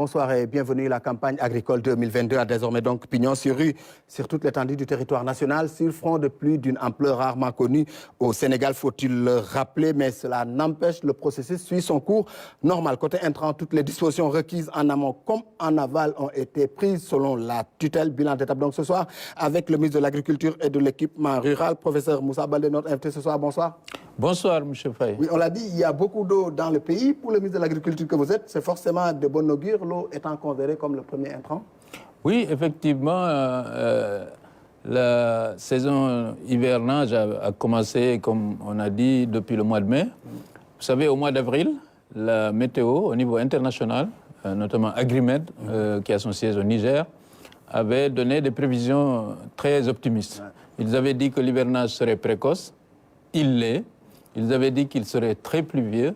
bonsoir et bienvenue. La campagne agricole 2022 a désormais donc pignon sur rue sur toute l'étendue du territoire national, sur front de pluie d'une ampleur rarement connue au Sénégal, faut-il le rappeler, mais cela n'empêche, le processus suit son cours normal. Côté intrant, toutes les dispositions requises en amont comme en aval ont été prises selon la tutelle. Bilan d'étape donc ce soir avec le ministre de l'Agriculture et de l'Équipement rural, professeur Moussa Baldé, notre invité ce soir. Bonsoir. Bonsoir, M. Faye. Oui, on l'a dit, il y a beaucoup d'eau dans le pays. Pour le ministre de l'Agriculture que vous êtes, c'est forcément de bon augure, l'eau étant considérée comme le premier intrant. Oui, effectivement, la saison hivernage a commencé, comme on a dit, depuis le mois de mai. Vous savez, au mois d'avril, la météo, au niveau international, notamment Agrimed, qui a son siège au Niger, avait donné des prévisions très optimistes. Ils avaient dit que l'hivernage serait précoce, il l'est. Ils avaient dit qu'il serait très pluvieux,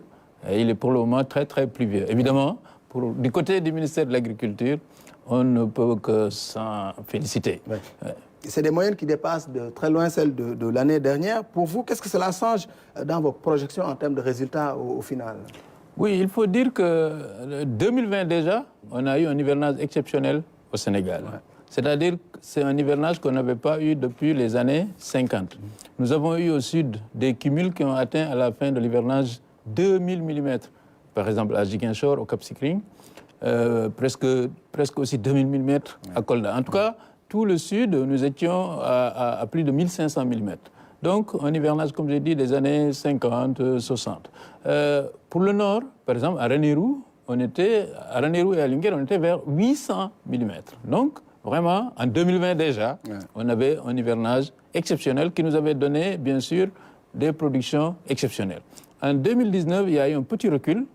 et il est pour le moment très très pluvieux. Évidemment, du côté du ministère de l'Agriculture, on ne peut que s'en féliciter. Ouais. C'est des moyennes qui dépassent de très loin celles de l'année dernière. Pour vous, qu'est-ce que cela change dans vos projections en termes de résultats au final? Oui, il faut dire que 2020 déjà, on a eu un hivernage exceptionnel au Sénégal. Ouais. C'est-à-dire que c'est un hivernage qu'on n'avait pas eu depuis les années 50. Nous avons eu au sud des cumuls qui ont atteint à la fin de l'hivernage 2000 mm. Par exemple à Ziguinchor, au Cap Skirring, presque aussi 2000 mm à Kolda. En tout cas, tout le sud, nous étions à plus de 1500 mm. Donc, un hivernage, comme j'ai dit, des années 50, 60. Pour le nord, par exemple, à Ranérou et à Linguère, on était vers 800 mm. Donc, vraiment, en 2020 déjà, on avait un hivernage exceptionnel qui nous avait donné, bien sûr, des productions exceptionnelles. En 2019, il y a eu un petit recul.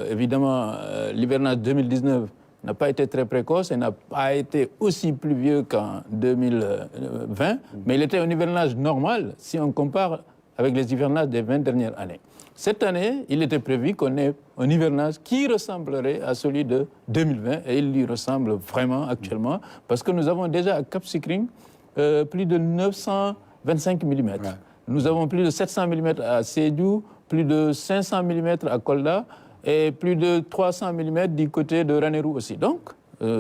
Évidemment, l'hivernage 2019 n'a pas été très précoce et n'a pas été aussi pluvieux qu'en 2020, mais il était un hivernage normal si on compare avec les hivernages des 20 dernières années. Cette année, il était prévu qu'on ait un hivernage qui ressemblerait à celui de 2020, et il lui ressemble vraiment actuellement, parce que nous avons déjà à Cap Skirring plus de 925 mm. Ouais. Nous avons plus de 700 mm à Sédhiou, plus de 500 mm à Kolda, et plus de 300 mm du côté de Ranérou aussi. Donc,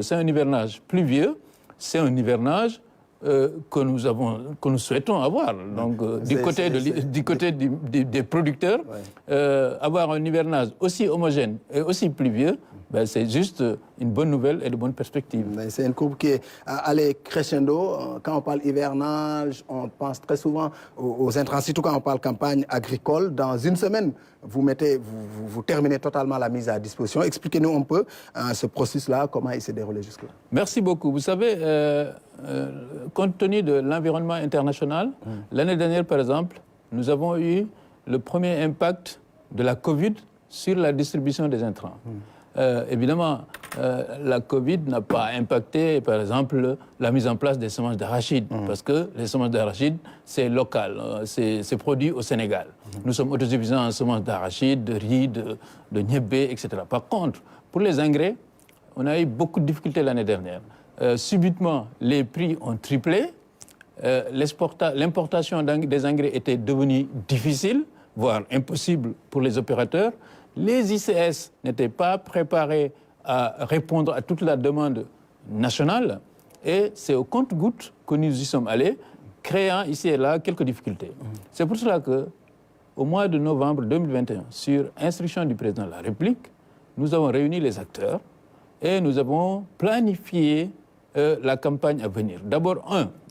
c'est un hivernage pluvieux, c'est un hivernage que nous souhaitons avoir. Donc, du côté des producteurs, avoir un hivernage aussi homogène et aussi pluvieux, ben, c'est juste une bonne nouvelle et de bonnes perspectives. C'est une courbe qui est allée crescendo. Quand on parle hivernage, on pense très souvent aux intrants, surtout quand on parle campagne agricole. Dans une semaine, vous terminez totalement la mise à disposition. Expliquez-nous un peu ce processus-là, comment il s'est déroulé jusque-là. Merci beaucoup. Vous savez, compte tenu de l'environnement international, l'année dernière, par exemple, nous avons eu le premier impact de la Covid sur la distribution des intrants. Évidemment, la Covid n'a pas impacté, par exemple, la mise en place des semences d'arachide, parce que les semences d'arachide, c'est local, c'est produit au Sénégal. Nous sommes autosuffisants en semences d'arachide, de riz, de niébé, etc. Par contre, pour les engrais, on a eu beaucoup de difficultés l'année dernière. Subitement, les prix ont triplé, l'importation des engrais était devenue difficile, voire impossible pour les opérateurs. Les ICS n'étaient pas préparés à répondre à toute la demande nationale et c'est au compte-gouttes que nous y sommes allés, créant ici et là quelques difficultés. C'est pour cela qu'au mois de novembre 2021, sur instruction du président de la République, nous avons réuni les acteurs et nous avons planifié la campagne à venir. D'abord,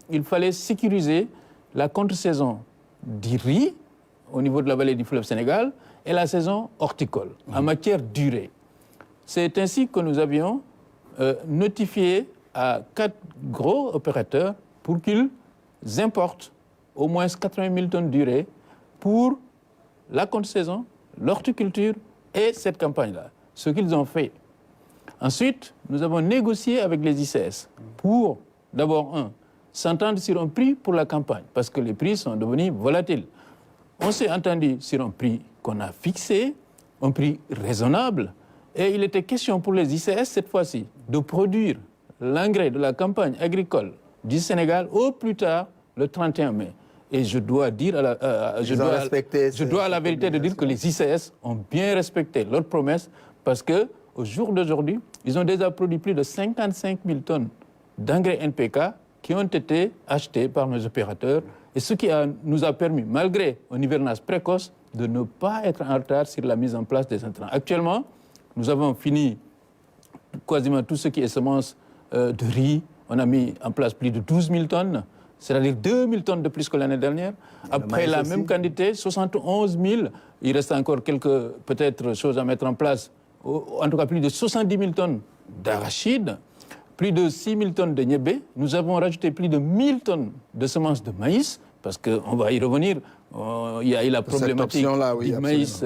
il fallait sécuriser la contre-saison du riz au niveau de la vallée du fleuve Sénégal et la saison horticole, en matière durée. C'est ainsi que nous avions notifié à 4 gros opérateurs pour qu'ils importent au moins 80 000 tonnes d'urée pour la contre-saison, l'horticulture et cette campagne-là. Ce qu'ils ont fait. Ensuite, nous avons négocié avec les ICS pour, d'abord, s'entendre sur un prix pour la campagne, parce que les prix sont devenus volatiles. On s'est entendu sur un prix qu'on a fixé, un prix raisonnable, et il était question pour les ICS cette fois-ci de produire l'engrais de la campagne agricole du Sénégal au plus tard le 31 mai. Et je dois dire à la vérité de dire que les ICS ont bien respecté leur promesse parce que au jour d'aujourd'hui, ils ont déjà produit plus de 55 000 tonnes d'engrais NPK qui ont été achetés par nos opérateurs. Et ce qui nous a permis, malgré un hivernage précoce, de ne pas être en retard sur la mise en place des intrants. Actuellement, nous avons fini quasiment tout ce qui est semences de riz. On a mis en place plus de 12 000 tonnes, c'est-à-dire 2 000 tonnes de plus que l'année dernière. Après la même quantité, 71 000. Il reste encore quelques, peut-être, choses à mettre en place. En tout cas, plus de 70 000 tonnes d'arachides, plus de 6 000 tonnes de niébé. Nous avons rajouté plus de 1 000 tonnes de semences de maïs, parce qu'on va y revenir. Il y a eu la problématique du maïs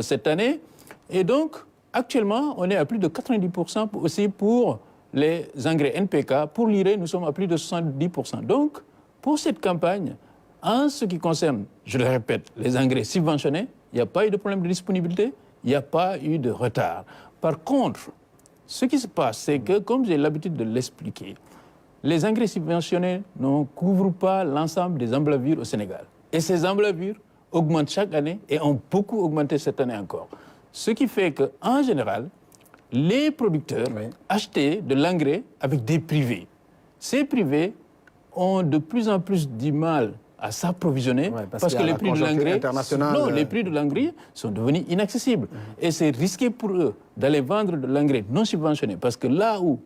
cette année. Et donc, actuellement, on est à plus de 90% aussi pour les engrais NPK. Pour l'urée, nous sommes à plus de 70%. Donc, pour cette campagne, en ce qui concerne, je le répète, les engrais subventionnés, il n'y a pas eu de problème de disponibilité, il n'y a pas eu de retard. Par contre, ce qui se passe, c'est que, comme j'ai l'habitude de l'expliquer, les engrais subventionnés ne couvrent pas l'ensemble des emblavures au Sénégal. Et ces emblavures augmentent chaque année et ont beaucoup augmenté cette année encore. Ce qui fait qu'en général, les producteurs achetaient de l'engrais avec des privés. Ces privés ont de plus en plus du mal à s'approvisionner parce que les prix de l'engrais sont devenus inaccessibles. Et c'est risqué pour eux d'aller vendre de l'engrais non subventionné parce que là où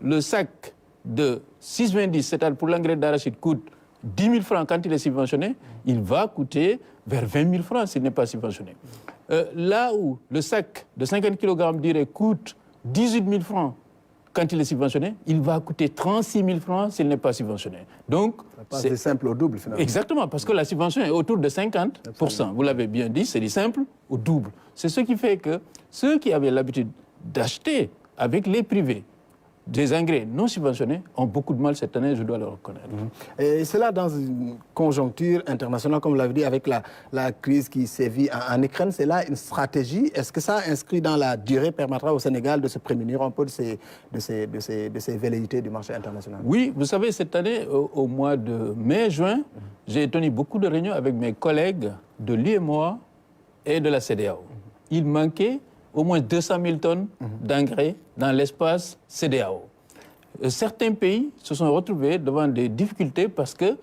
le sac de 6,20, c'est-à-dire pour l'engrais d'arachide, coûte 10 000 francs quand il est subventionné, il va coûter vers 20 000 francs s'il n'est pas subventionné. Là où le sac de 50 kg d'urée coûte 18 000 francs quand il est subventionné, il va coûter 36 000 francs s'il n'est pas subventionné. Donc, c'est simple au double finalement. Exactement, parce que la subvention est autour de 50%. Absolument. Vous l'avez bien dit, c'est du simple au double. C'est ce qui fait que ceux qui avaient l'habitude d'acheter avec les privés des engrais non subventionnés ont beaucoup de mal cette année, je dois le reconnaître. Et cela dans une conjoncture internationale, comme vous l'avez dit, avec la crise qui sévit en Ukraine, c'est là une stratégie. Est-ce que ça, inscrit dans la durée, permettra au Sénégal de se prémunir un peu de ces velléités du marché international? Oui, vous savez, cette année, au mois de mai-juin, j'ai tenu beaucoup de réunions avec mes collègues de l'UEMOA et de la CEDEAO. Il manquait au moins 200 000 tonnes d'engrais dans l'espace CEDEAO. Certains pays se sont retrouvés devant des difficultés parce que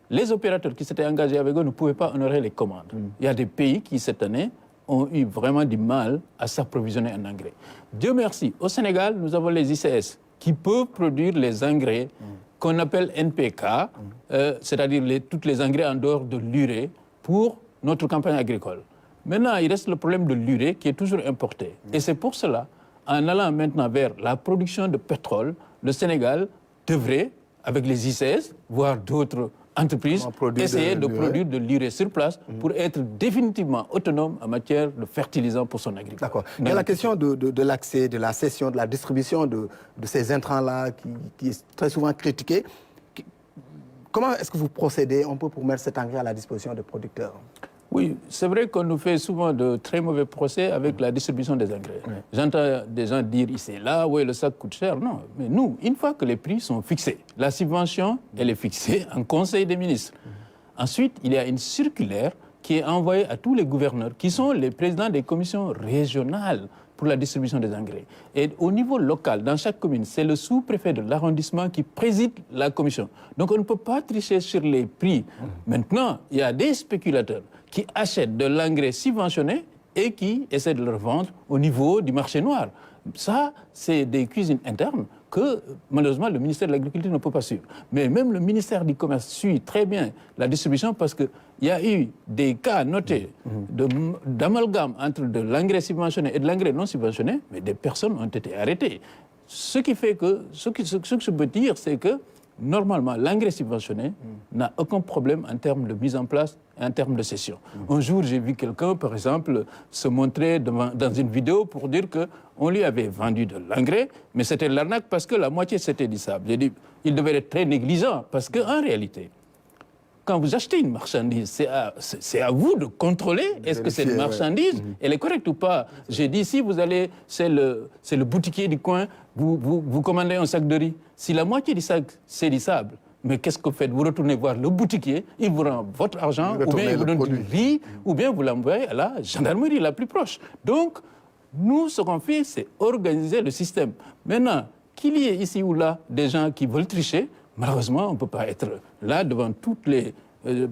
les opérateurs qui s'étaient engagés avec eux ne pouvaient pas honorer les commandes. Il y a des pays qui, cette année, ont eu vraiment du mal à s'approvisionner en engrais. Dieu merci, au Sénégal, nous avons les ICS qui peuvent produire les engrais qu'on appelle NPK, c'est-à-dire tous les engrais en dehors de l'urée pour notre campagne agricole. Maintenant, il reste le problème de l'urée qui est toujours importé. Et c'est pour cela, en allant maintenant vers la production de pétrole, le Sénégal devrait, avec les ICS, voire d'autres entreprises, essayer de produire de l'urée sur place pour être définitivement autonome en matière de fertilisants pour son agriculture. D'accord. Il y a la question de l'accès, de la cession, de la distribution de ces intrants-là qui est très souvent critiquée. Comment est-ce que vous procédez un peu pour mettre cet engrais à la disposition des producteurs? Oui, c'est vrai qu'on nous fait souvent de très mauvais procès avec la distribution des engrais. J'entends des gens dire ici et là, oui, le sac coûte cher. Non, mais nous, une fois que les prix sont fixés, la subvention, elle est fixée en Conseil des ministres. Ensuite, il y a une circulaire qui est envoyée à tous les gouverneurs, qui sont les présidents des commissions régionales pour la distribution des engrais. Et au niveau local, dans chaque commune, c'est le sous-préfet de l'arrondissement qui préside la commission. Donc on ne peut pas tricher sur les prix. Maintenant, il y a des spéculateurs qui achètent de l'engrais subventionné et qui essaient de le revendre au niveau du marché noir. Ça, c'est des cuisines internes que, malheureusement, le ministère de l'Agriculture ne peut pas suivre. Mais même le ministère du Commerce suit très bien la distribution parce qu'il y a eu des cas notés d'amalgame entre de l'engrais subventionné et de l'engrais non subventionné, mais des personnes ont été arrêtées. Ce qui fait que, ce que je peux dire, c'est que, normalement, l'engrais subventionné n'a aucun problème en termes de mise en place et en termes de cession. Un jour, j'ai vu quelqu'un, par exemple, se montrer dans une vidéo pour dire qu'on lui avait vendu de l'engrais, mais c'était l'arnaque parce que la moitié c'était du sable. J'ai dit, il devait être très négligent parce qu'en réalité, quand vous achetez une marchandise, c'est à vous de contrôler est-ce que cette marchandise, elle est correcte ou pas. J'ai dit, si vous allez, c'est le boutiquier du coin, vous commandez un sac de riz. Si la moitié du sac, c'est du sable, mais qu'est-ce que vous faites? Vous retournez voir le boutiquier, il vous rend votre argent, ou bien il vous donne du riz, ou bien vous l'envoyez à la gendarmerie la plus proche. Donc, Nous, ce qu'on fait, c'est organiser le système. Maintenant, qu'il y ait ici ou là des gens qui veulent tricher, malheureusement, on ne peut pas être là devant toutes les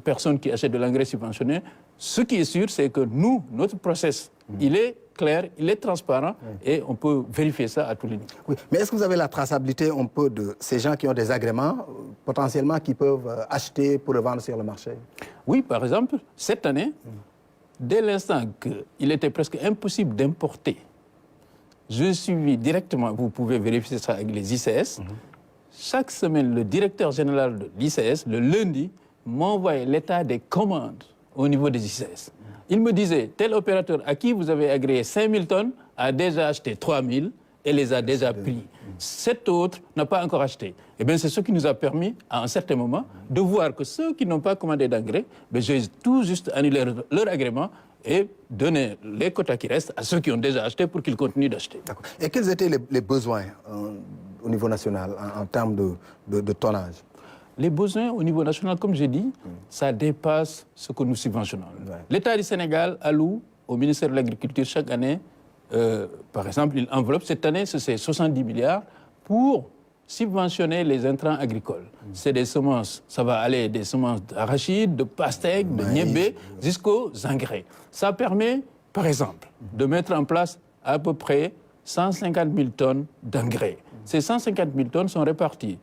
personnes qui achètent de l'engrais subventionné. Ce qui est sûr, c'est que nous, notre process, il est clair, il est transparent et on peut vérifier ça à tous les niveaux. Oui, mais est-ce que vous avez la traçabilité un peu de ces gens qui ont des agréments, potentiellement, qui peuvent acheter pour le vendre sur le marché? Oui, par exemple, cette année, dès l'instant qu'il était presque impossible d'importer, je suis directement, vous pouvez vérifier ça avec les ICS, chaque semaine, le directeur général de l'ICS, le lundi, m'envoyait l'état des commandes au niveau des ICS. Il me disait, tel opérateur à qui vous avez agréé 5000 tonnes a déjà acheté 3000 et les a déjà pris. Cet autre n'a pas encore acheté. Eh bien, c'est ce qui nous a permis, à un certain moment, de voir que ceux qui n'ont pas commandé d'engrais, j'ai tout juste annulé leur agrément et donner les quotas qui restent à ceux qui ont déjà acheté pour qu'ils continuent d'acheter. D'accord. Et quels étaient les besoins au niveau national en termes de tonnage? Les besoins au niveau national, comme j'ai dit, ça dépasse ce que nous subventionnons. Ouais. L'État du Sénégal alloue au ministère de l'Agriculture chaque année, par exemple, une enveloppe. Cette année, c'est 70 milliards pour subventionner les intrants agricoles. C'est des semences, ça va aller des semences d'arachide, de pastèque, de niébé, jusqu'aux engrais. Ça permet, par exemple, de mettre en place à peu près 150 000 tonnes d'engrais. Ces 150 000 tonnes sont réparties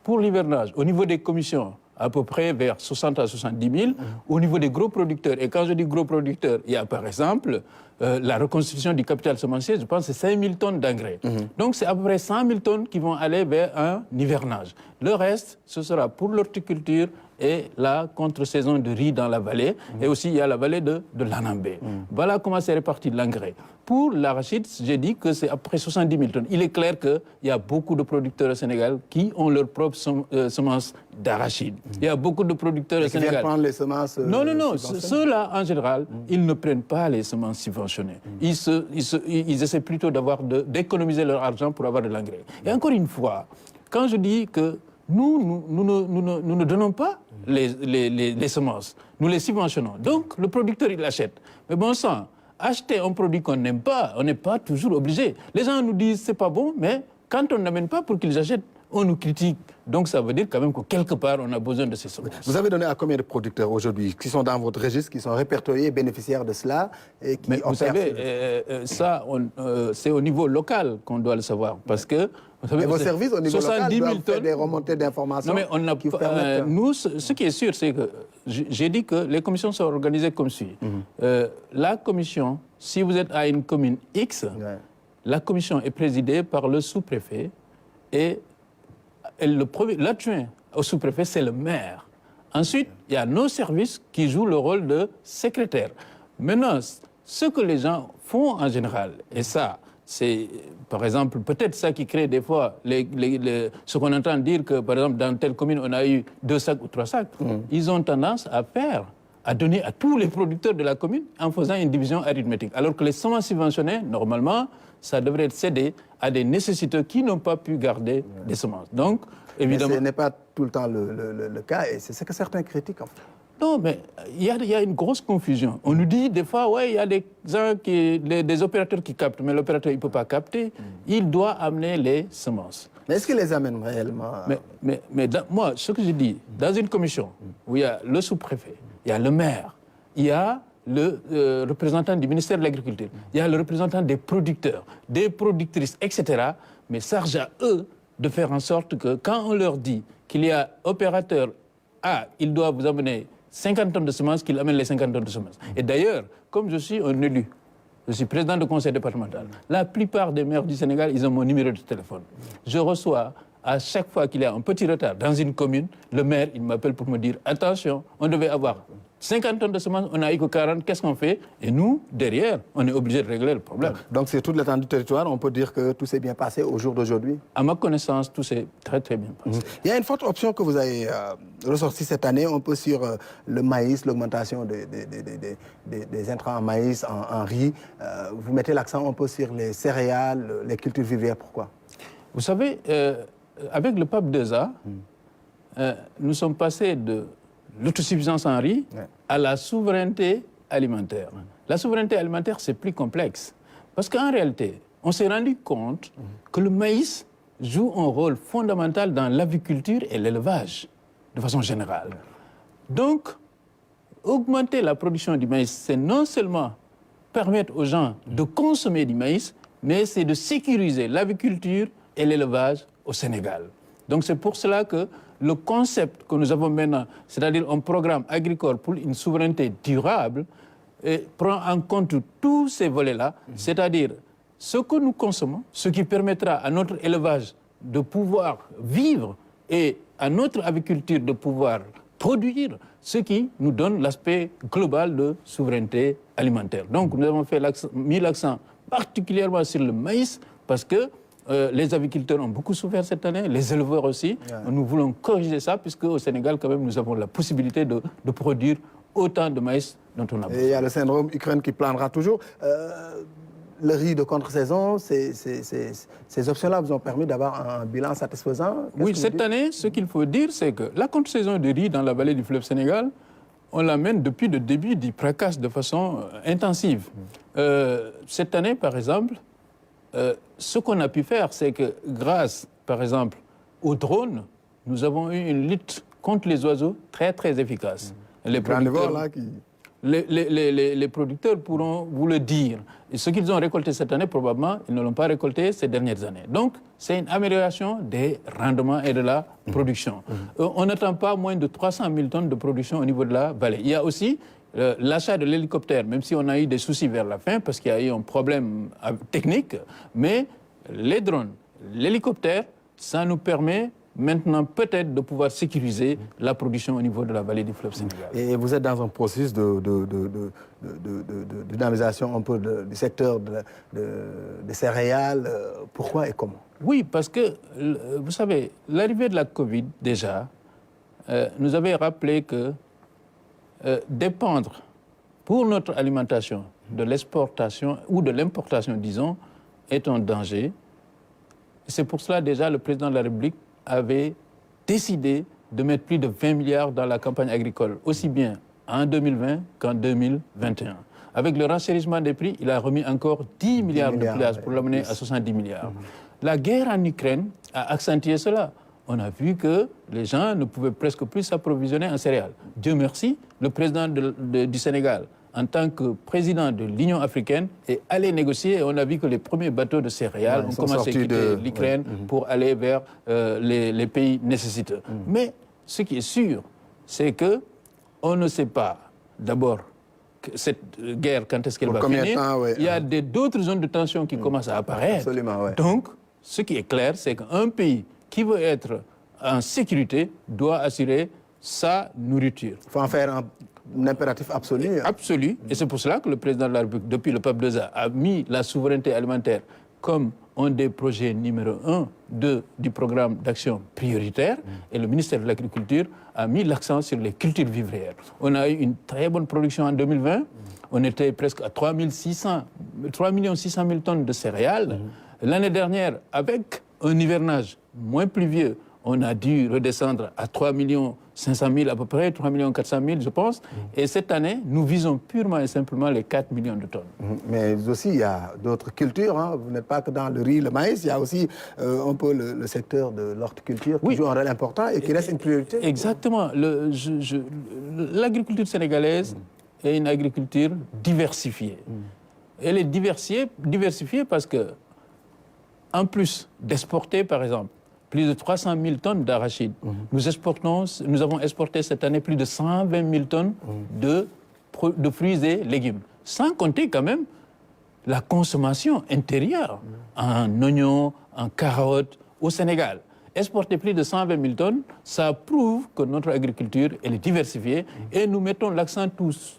pour l'hivernage, au niveau des commissions, à peu près vers 60 à 70 000. Au niveau des gros producteurs, et quand je dis gros producteurs, il y a par exemple la reconstitution du capital semencier, je pense que c'est 5 000 tonnes d'engrais. Donc c'est à peu près 100 000 tonnes qui vont aller vers un hivernage. Le reste, ce sera pour l'horticulture et la contre-saison de riz dans la vallée. Et aussi, il y a la vallée de l'Anambé. Voilà comment c'est réparti l'engrais. Pour l'arachide, j'ai dit que c'est à peu près 70 000 tonnes. Il est clair qu'il y a beaucoup de producteurs au Sénégal qui ont leurs propres semences d'arachide. Il y a beaucoup de producteurs au Sénégal. Qui viennent prendre les semences Non. Ceux-là, en général, ils ne prennent pas les semences subventionnées. Ils essaient plutôt d'économiser leur argent pour avoir de l'engrais. Et encore une fois, quand je dis que nous ne donnons pas les semences, nous les subventionnons. Donc, le producteur, il achète. Mais bon sang, acheter un produit qu'on n'aime pas, on n'est pas toujours obligé. Les gens nous disent c'est pas bon, mais quand on n'amène pas pour qu'ils achètent, on nous critique. Donc ça veut dire quand même que quelque part, on a besoin de ces semences. Vous avez donné à combien de producteurs aujourd'hui qui sont dans votre registre, qui sont répertoriés, bénéficiaires de cela et qui Mais vous savez, ça, c'est au niveau local qu'on doit le savoir. Parce que vous savez, vos services au niveau local doivent faire des remontées d'informations. Non, mais on n'a pas. Nous, ce qui est sûr, c'est que j'ai dit que les commissions sont organisées comme suit. La commission, si vous êtes à une commune X, la commission est présidée par le sous-préfet et l'adjoint au sous-préfet, c'est le maire. Ensuite, il y a nos services qui jouent le rôle de secrétaire. Maintenant, ce que les gens font en général, et ça, c'est, par exemple, peut-être ça qui crée des fois ce qu'on entend dire que, par exemple, dans telle commune, on a eu 2 sacs ou 3 sacs. Ils ont tendance à donner à tous les producteurs de la commune en faisant une division arithmétique. Alors que les semences subventionnées, normalement, ça devrait être cédé à des nécessiteux qui n'ont pas pu garder des semences. Donc, évidemment... Mais ce n'est pas tout le temps le cas, et c'est ce que certains critiquent, en fait. Non, mais il y a une grosse confusion. On nous dit des fois, ouais, il y a des gens des opérateurs qui captent, mais l'opérateur, il ne peut pas capter. Il doit amener les semences. Mais est-ce qu'il les amène réellement? Mais moi, ce que je dis, dans une commission où il y a le sous-préfet, il y a le maire, il y a le représentant du ministère de l'Agriculture, il y a le représentant des producteurs, des productrices, etc. Mais charge à eux de faire en sorte que quand on leur dit qu'il y a opérateur A, il doit vous amener 50 tonnes de semences, qu'il amène les 50 tonnes de semences. Et d'ailleurs, comme je suis un élu, je suis président du conseil départemental, la plupart des maires du Sénégal, ils ont mon numéro de téléphone. Je reçois, à chaque fois qu'il y a un petit retard dans une commune, le maire, il m'appelle pour me dire « Attention, on devait avoir 50 tonnes de semences, on n'a eu que 40, qu'est-ce qu'on fait ?» Et nous, derrière, on est obligé de régler le problème. Donc, sur toute l'étendue du territoire, on peut dire que tout s'est bien passé au jour d'aujourd'hui? À ma connaissance, tout s'est très, très bien passé. Il y a une forte option que vous avez ressortie cette année, un peu sur le maïs, l'augmentation des intrants en maïs, en riz. Vous mettez l'accent un peu sur les céréales, les cultures vivrières. Pourquoi? Vous savez, avec le PAP 2A, nous sommes passés de l'autosuffisance en riz à la souveraineté alimentaire. La souveraineté alimentaire, c'est plus complexe. Parce qu'en réalité, on s'est rendu compte que le maïs joue un rôle fondamental dans l'aviculture et l'élevage, de façon générale. Donc, augmenter la production du maïs, c'est non seulement permettre aux gens de consommer du maïs, mais c'est de sécuriser l'aviculture et l'élevage au Sénégal. Donc c'est pour cela que le concept que nous avons maintenant, c'est-à-dire un programme agricole pour une souveraineté durable, prend en compte tous ces volets-là, c'est-à-dire ce que nous consommons, ce qui permettra à notre élevage de pouvoir vivre et à notre agriculture de pouvoir produire, ce qui nous donne l'aspect global de souveraineté alimentaire. Donc nous avons mis l'accent particulièrement sur le maïs parce que les agriculteurs ont beaucoup souffert cette année, les éleveurs aussi. Ouais. Nous voulons corriger ça puisque au Sénégal, quand même, nous avons la possibilité de produire autant de maïs dont on a besoin. Et il y a le syndrome Ukraine qui planera toujours. Le riz de contre-saison, ces options-là vous ont permis d'avoir un bilan satisfaisant? Oui, cette année, ce qu'il faut dire, c'est que la contre-saison de riz dans la vallée du fleuve Sénégal, on l'amène depuis le début du PRACAS de façon intensive. Cette année, par exemple, ce qu'on a pu faire, c'est que grâce, par exemple, aux drones, nous avons eu une lutte contre les oiseaux très, très efficace. Les producteurs pourront vous le dire. Et ce qu'ils ont récolté cette année, probablement, ils ne l'ont pas récolté ces dernières années. Donc, c'est une amélioration des rendements et de la production. On n'attend pas moins de 300 000 tonnes de production au niveau de la vallée. Il y a aussi l'achat de l'hélicoptère, même si on a eu des soucis vers la fin, parce qu'il y a eu un problème technique, mais les drones, l'hélicoptère, ça nous permet maintenant peut-être de pouvoir sécuriser la production au niveau de la vallée du fleuve Sénégal. Et vous êtes dans un processus de dynamisation un peu du secteur des céréales. Pourquoi et comment? Oui, parce que, vous savez, l'arrivée de la Covid, déjà, nous avait rappelé que dépendre pour notre alimentation de l'exportation ou de l'importation, disons, est un danger. C'est pour cela, déjà, le président de la République avait décidé de mettre plus de 20 milliards dans la campagne agricole, aussi bien en 2020 qu'en 2021. Avec le renchérissement des prix, il a remis encore 10 milliards de plus pour l'amener à 70 milliards. La guerre en Ukraine a accentué cela. On a vu que les gens ne pouvaient presque plus s'approvisionner en céréales. Dieu merci, le président du Sénégal, en tant que président de l'Union africaine, est allé négocier et on a vu que les premiers bateaux de céréales ont commencé à quitter l'Ukraine pour aller vers les pays nécessiteux. Mais ce qui est sûr, c'est qu'on ne sait pas d'abord cette guerre, quand est-ce qu'elle va finir. Il y a d'autres zones de tension qui commencent à apparaître. Absolument, ouais. Donc, ce qui est clair, c'est qu'un pays qui veut être en sécurité doit assurer sa nourriture. Il faut en faire un impératif absolu. Absolu. Et c'est pour cela que le président de la République, depuis le PAP 2A, a mis la souveraineté alimentaire comme un des projets numéro 1 du programme d'action prioritaire. Et le ministère de l'Agriculture a mis l'accent sur les cultures vivrières. On a eu une très bonne production en 2020. On était presque à 3 600 000 tonnes de céréales. L'année dernière, avec un hivernage moins pluvieux, on a dû redescendre à 3 500 000 à peu près, 3 400 000 je pense. Et cette année, nous visons purement et simplement les 4 millions de tonnes. Mais aussi, il y a d'autres cultures. Hein. Vous n'êtes pas que dans le riz, le maïs. Il y a aussi un peu le secteur de l'horticulture qui joue un rôle important et qui reste une priorité. Exactement. L'agriculture sénégalaise est une agriculture diversifiée. Elle est diversifiée parce que, en plus d'exporter, par exemple, plus de 300 000 tonnes d'arachides. Nous avons exporté cette année plus de 120 000 tonnes de fruits et légumes. Sans compter quand même la consommation intérieure en oignons, en carottes au Sénégal. Exporter plus de 120 000 tonnes, ça prouve que notre agriculture elle est diversifiée et nous mettons l'accent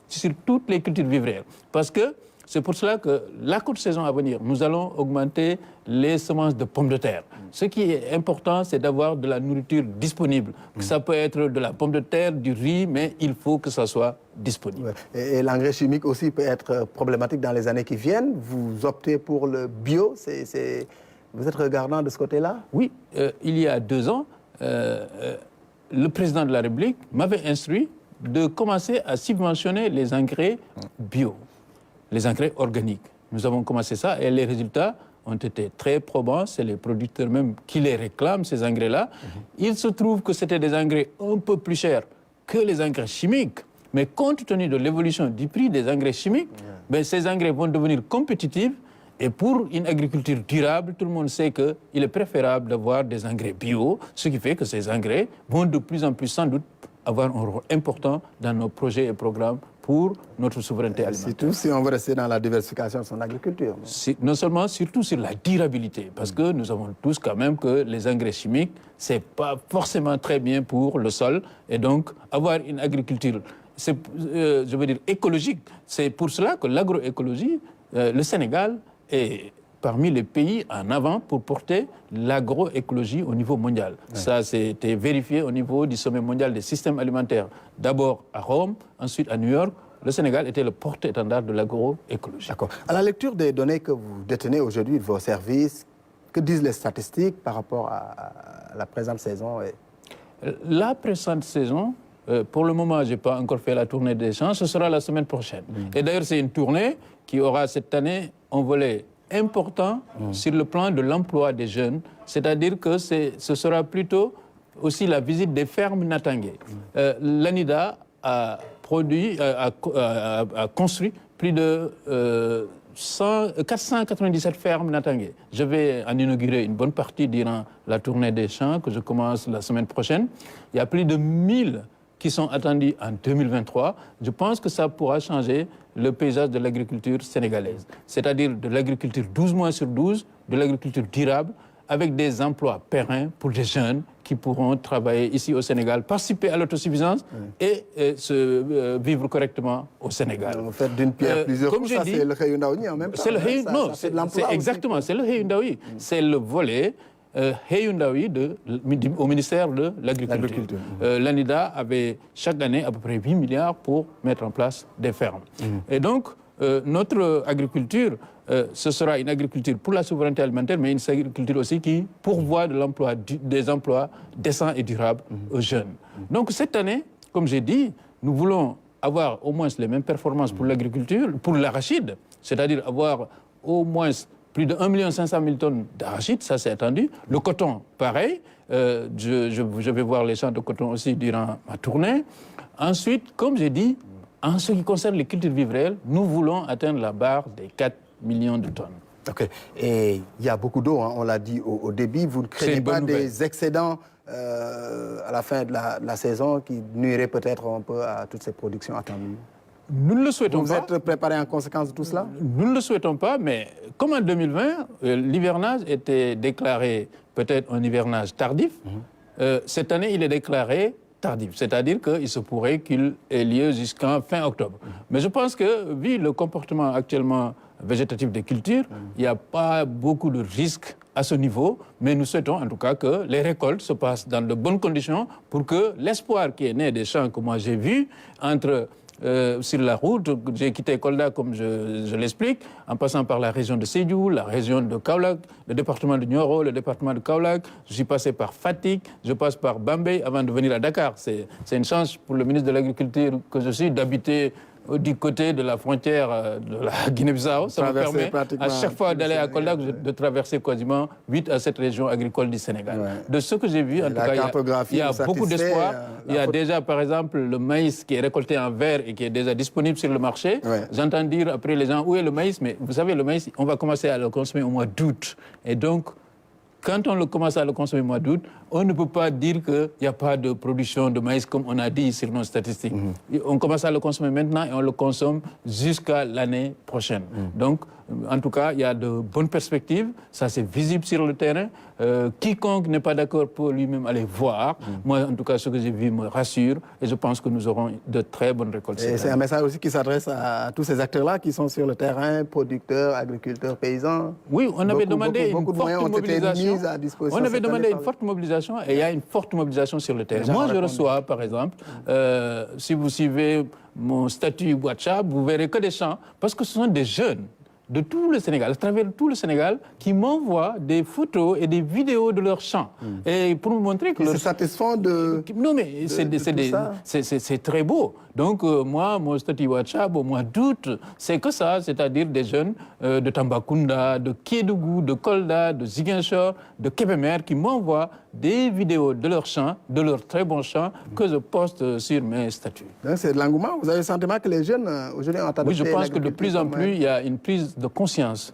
sur toutes les cultures vivrières. Parce que c'est pour cela que la courte saison à venir, nous allons augmenter les semences de pommes de terre. Ce qui est important, c'est d'avoir de la nourriture disponible. Ça peut être de la pomme de terre, du riz, mais il faut que ça soit disponible. Ouais. Et l'engrais chimique aussi peut être problématique dans les années qui viennent. Vous optez pour le bio. Vous êtes regardant de ce côté-là? Oui. Il y a 2 ans, le président de la République m'avait instruit de commencer à subventionner les engrais bio, les engrais organiques. nous avons commencé ça et les résultats ont été très probants. C'est les producteurs même qui les réclament, ces engrais-là. Il se trouve que c'était des engrais un peu plus chers que les engrais chimiques. Mais compte tenu de l'évolution du prix des engrais chimiques, ben, ces engrais vont devenir compétitifs. Et pour une agriculture durable, tout le monde sait qu'il est préférable d'avoir des engrais bio, ce qui fait que ces engrais vont de plus en plus sans doute avoir un rôle important dans nos projets et programmes pour notre souveraineté alimentaire. Surtout si on veut rester dans la diversification de son agriculture. Non seulement, surtout sur la durabilité, parce que nous savons tous quand même que les engrais chimiques, ce n'est pas forcément très bien pour le sol. Et donc, avoir une agriculture, je veux dire, écologique, c'est pour cela que l'agroécologie, le Sénégal est parmi les pays en avant pour porter l'agroécologie au niveau mondial. Ouais. Ça, c'était vérifié au niveau du sommet mondial des systèmes alimentaires. D'abord à Rome, ensuite à New York. Le Sénégal était le porte-étendard de l'agroécologie. D'accord. À la lecture des données que vous détenez aujourd'hui de vos services, que disent les statistiques par rapport à la présente saison La présente saison, pour le moment, je n'ai pas encore fait la tournée des champs. Ce sera la semaine prochaine. Et d'ailleurs, c'est une tournée qui aura cette année un volet important sur le plan de l'emploi des jeunes, c'est-à-dire que ce sera plutôt aussi la visite des fermes Natangué. L'ANIDA a construit plus de 497 fermes Natangué. Je vais en inaugurer une bonne partie durant la tournée des champs que je commence la semaine prochaine. Il y a plus de 1000 qui sont attendus en 2023, je pense que ça pourra changer le paysage de l'agriculture sénégalaise. C'est-à-dire de l'agriculture 12 mois sur 12, de l'agriculture durable, avec des emplois pérennes pour des jeunes qui pourront travailler ici au Sénégal, participer à l'autosuffisance et vivre correctement au Sénégal. En fait, d'une pierre plusieurs coups, ça c'est le Heyundaoui en même temps. C'est le Heyundaoui, non, c'est exactement, c'est le Heyundaoui. C'est le volet Heyundaoui au ministère de l'Agriculture. L'ANIDA avait chaque année à peu près 8 milliards pour mettre en place des fermes. Et donc, notre agriculture, ce sera une agriculture pour la souveraineté alimentaire, mais une agriculture aussi qui pourvoit de l'emploi, des emplois décents et durables aux jeunes. Donc cette année, comme j'ai dit, nous voulons avoir au moins les mêmes performances pour l'agriculture, pour l'arachide, c'est-à-dire avoir au moins plus de 1 500 000 tonnes d'arachide, ça c'est attendu. Le coton, pareil. Je vais voir les champs de coton aussi durant ma tournée. Ensuite, comme j'ai dit, en ce qui concerne les cultures vivrières, nous voulons atteindre la barre des 4 millions de tonnes. OK. Et il y a beaucoup d'eau, hein, on l'a dit au début. Vous ne craignez pas des excédents à la fin de la saison qui nuiraient peut-être un peu à toutes ces productions attendues? Nous ne le souhaitons pas. Vous êtes préparé en conséquence de tout cela? Nous ne le souhaitons pas, mais comme en 2020, l'hivernage était déclaré peut-être un hivernage tardif, cette année, il est déclaré tardif. C'est-à-dire qu'il se pourrait qu'il ait lieu jusqu'en fin octobre. Mais je pense que, vu le comportement actuellement végétatif des cultures, il n'y a pas beaucoup de risques à ce niveau, mais nous souhaitons en tout cas que les récoltes se passent dans de bonnes conditions pour que l'espoir qui est né des champs que moi j'ai vus sur la route, j'ai quitté Kolda comme je l'explique, en passant par la région de Sédhiou, la région de Kaolack, le département de Nioro, le département de Kaolack. Je suis passé par Fatick, je passe par Bambey avant de venir à Dakar. C'est une chance pour le ministre de l'Agriculture que je suis d'habiter du côté de la frontière de la Guinée-Bissau. Ça me permet à chaque fois d'aller à Kolda de traverser quasiment 8 à 7 régions agricoles du Sénégal. Ouais. De ce que j'ai vu, en tout cas, il y a beaucoup d'espoir. Il y a déjà, par exemple, le maïs qui est récolté en verre et qui est déjà disponible sur le marché. Ouais. J'entends dire après les gens, où est le maïs? Mais vous savez, le maïs, on va commencer à le consommer au mois d'août. Et donc, quand on commence à le consommer au mois d'août, on ne peut pas dire qu'il n'y a pas de production de maïs comme on a dit sur nos statistiques. On commence à le consommer maintenant et on le consomme jusqu'à l'année prochaine. Donc, en tout cas, il y a de bonnes perspectives. Ça, c'est visible sur le terrain. Quiconque n'est pas d'accord peut lui-même aller voir. Moi, en tout cas, ce que j'ai vu me rassure. Et je pense que nous aurons de très bonnes récoltes. Et c'est un message aussi qui s'adresse à tous ces acteurs-là qui sont sur le terrain, producteurs, agriculteurs, paysans. Oui, on avait demandé une forte mobilisation. On avait demandé une forte mobilisation et il y a une forte mobilisation sur le terrain. Moi, je reçois, par exemple, si vous suivez mon statut WhatsApp, vous verrez que des champs, parce que ce sont des jeunes de tout le Sénégal, à travers tout le Sénégal, qui m'envoient des photos et des vidéos de leurs champs. Et pour me montrer que... Ils se satisfont de... Non, mais c'est très beau. Donc, moi, mon statut WhatsApp, au mois d'août, c'est que ça, c'est-à-dire des jeunes de Tambacounda, de Kédougou, de Kolda, de Ziguinchor, de Kébémer, qui m'envoient des vidéos de leurs chants, de leurs très bons chants, que je poste sur mes statuts. C'est de l'engouement. Vous avez le sentiment que les jeunes, aujourd'hui, ont adopté... Oui, je pense que de plus en plus, il y a une prise de conscience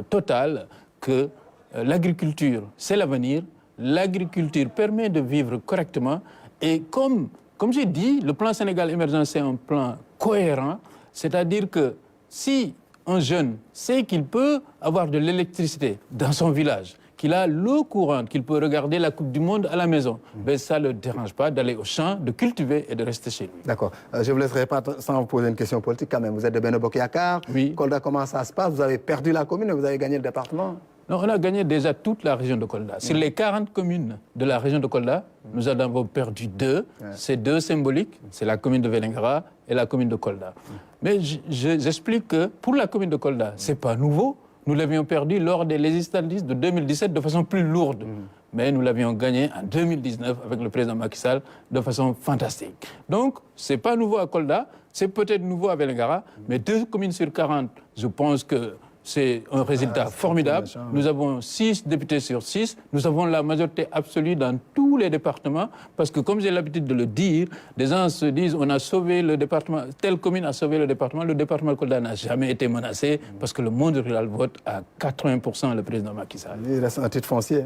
totale que l'agriculture, c'est l'avenir. L'agriculture permet de vivre correctement. Et comme j'ai dit, le plan Sénégal émergent, c'est un plan cohérent. C'est-à-dire que si un jeune sait qu'il peut avoir de l'électricité dans son village, qu'il a l'eau courante, qu'il peut regarder la Coupe du Monde à la maison, ben ça ne le dérange pas d'aller au champ, de cultiver et de rester chez lui. D'accord. Je ne vous laisserai pas sans vous poser une question politique quand même. Vous êtes de Benno Bokk Yakaar. Oui. Kolda, comment ça se passe? Vous avez perdu la commune et vous avez gagné le département? Non, on a gagné déjà toute la région de Kolda. Sur les 40 communes de la région de Kolda, nous en avons perdu 2. C'est 2 symboliques, c'est la commune de Vélingara et la commune de Kolda. Mais j'explique que pour la commune de Kolda, ce n'est pas nouveau. Nous l'avions perdu lors des législatives de 2017 de façon plus lourde. Mais nous l'avions gagné en 2019 avec le président Macky Sall de façon fantastique. Donc, ce n'est pas nouveau à Kolda, c'est peut-être nouveau à Vélingara, mais 2 communes sur 40, je pense que c'est un résultat formidable. Nous avons 6 députés sur 6. Nous avons la majorité absolue dans tous les départements. Parce que, comme j'ai l'habitude de le dire, les gens se disent on a sauvé le département, telle commune a sauvé le département. Le département de Kolda n'a jamais été menacé parce que le monde rural vote à 80% le président Macky Sall. Il reste un titre foncier.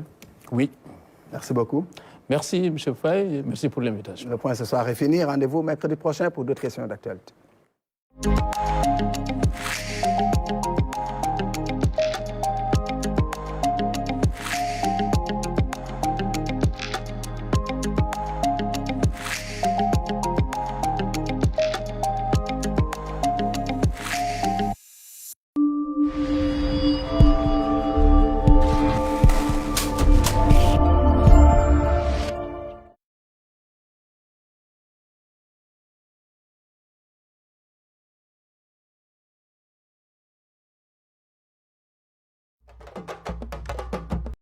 Oui. Merci beaucoup. Merci, M. Faye. Merci pour l'invitation. Le point ce soir est fini. Rendez-vous mercredi prochain pour d'autres questions d'actualité.